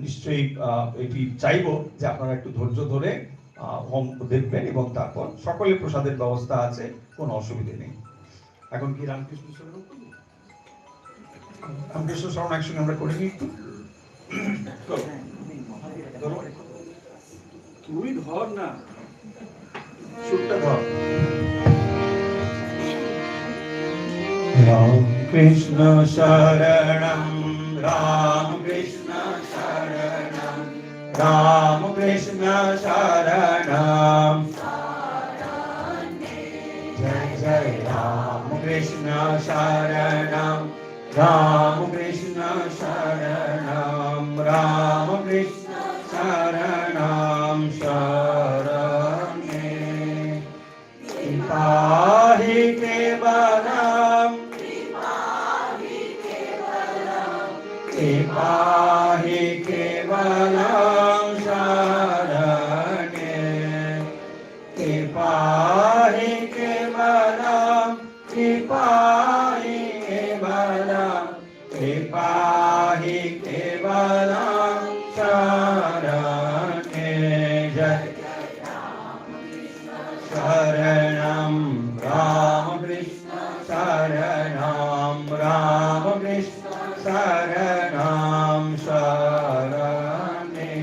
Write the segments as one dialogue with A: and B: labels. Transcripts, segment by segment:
A: নিশ্চয়ই এটি চাইব যে আপনারা একটু ধৈর্য ধরে হোম দেখবেন এবং তারপর সকলের প্রসাদের ব্যবস্থা আছে, কোনো অসুবিধে নেই। এখন কি রামকৃষ্ণ শরণ একসঙ্গে আমরা করে নিই একটু।
B: তুই ধর না,
A: সুরটা ধর। রাম কৃষ্ণ শরণম রাম কৃষ্ণ শরণম রাম কৃষ্ণ শরণম জয় জয় রাম কৃষ্ণ শরণম রাম কৃষ্ণ শরণম রাম কৃষ্ণ শরণম শরণে পাহি কেবলম পাহি কেবলম শরণে পাহি কেবলম পাহি কেবলম পাহি কেবলম শরণে জয় शरणं रामकृष्ण शरणं रामकृष्ण शरणं शरणे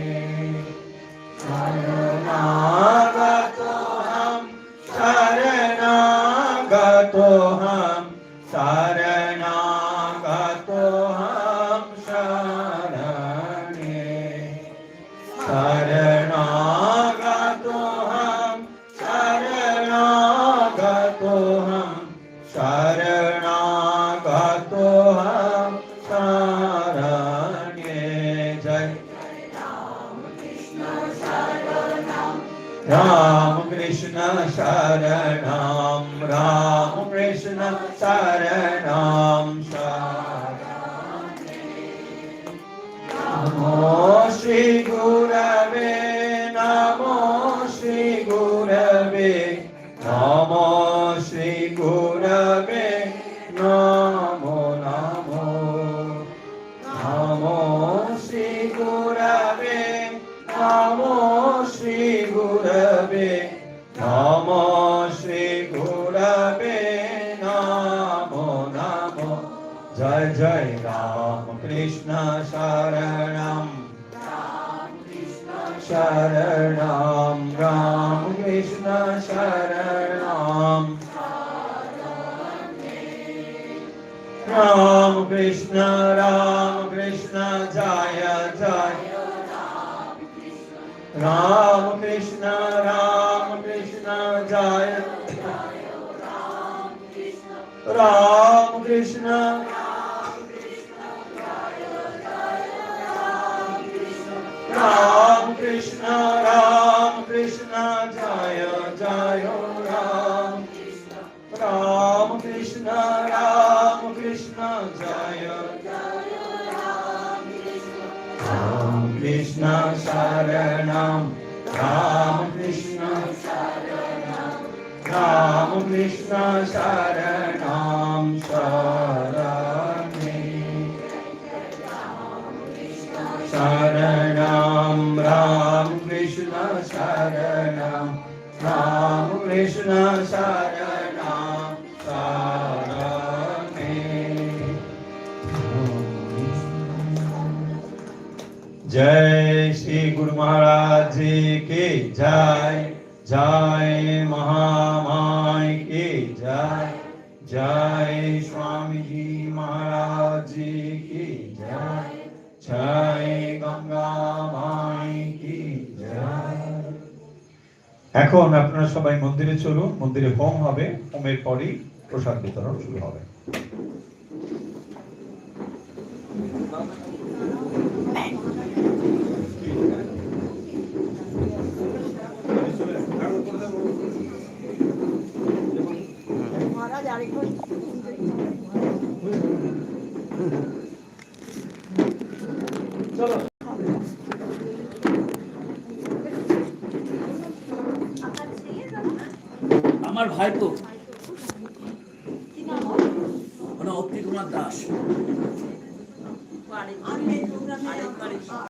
A: शरणागतोऽहं शरणागतोऽहं शरणागतोऽहं शरणे शरणागतोऽहं शरणागतोऽहं शरणागतोऽहं शरणे जय रामकृष्ण शरणं रामकृष्ण शरणं शरणे नमो श्री गुरवे नमो श्री गुरवे नमो श्री गुरवे नमो नमो नमो श्री गुरवे नमो श्री गुरवे नमो श्री गुरवे नमो नमो जय जय राम कृष्ण शरणं शरणं राम कृष्ण शरणं राम कृष्ण जय जय राम कृष्ण जय राम कृष्ण राम कृष्ण जय जय राम कृष्ण जय राम कृष्ण शरणं राम कृष्ण शरणं शरणे शरणं राम कृष्ण शरणं शरणं शरणे जय श्री गुरु महाराज जी की जय जय महामाय की जय जय स्वामी जी महाराज जी की जय जय गंगा माई की जय। এখন আপনারা সবাই মন্দিরে চলুন, মন্দিরে হোম হবে, হোমের পরেই প্রসাদ বিতরণ শুরু হবে। চলো
B: আমার ভাই তো অত্রি কুমার দাস।